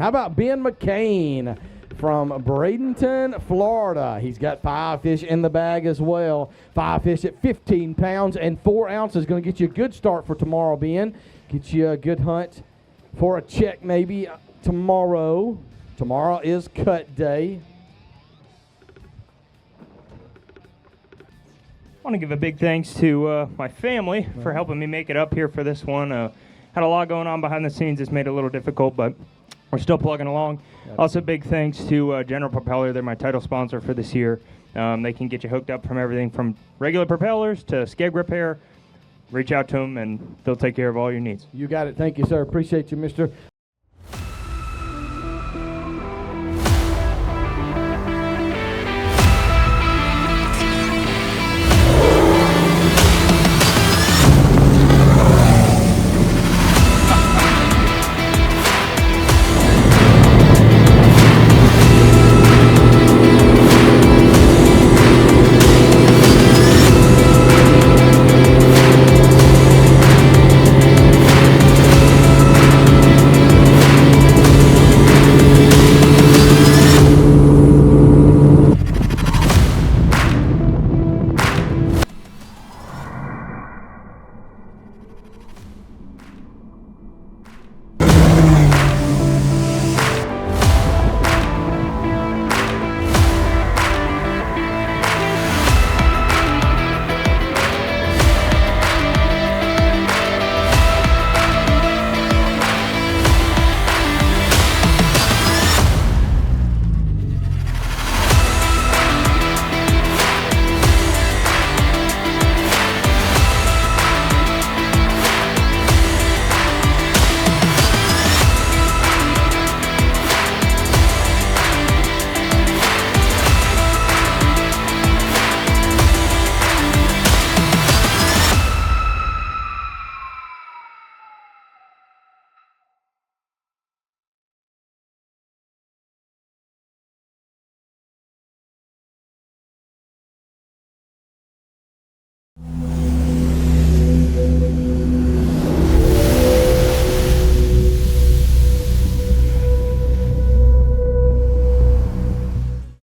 How about Ben McCann from Bradenton, Florida? He's got 5 fish in the bag as well. 5 fish at 15 pounds and 4 ounces. Going to get you a good start for tomorrow, Ben. Get you a good hunt for a check maybe tomorrow. Tomorrow is cut day. I want to give a big thanks to my family for helping me make it up here for this one. Had a lot going on behind the scenes. It's made it a little difficult, but we're still plugging along. Also, big thanks to General Propeller. They're my title sponsor for this year. They can get you hooked up from everything from regular propellers to skeg repair. Reach out to them, and they'll take care of all your needs. You got it. Thank you, sir. Appreciate you, mister.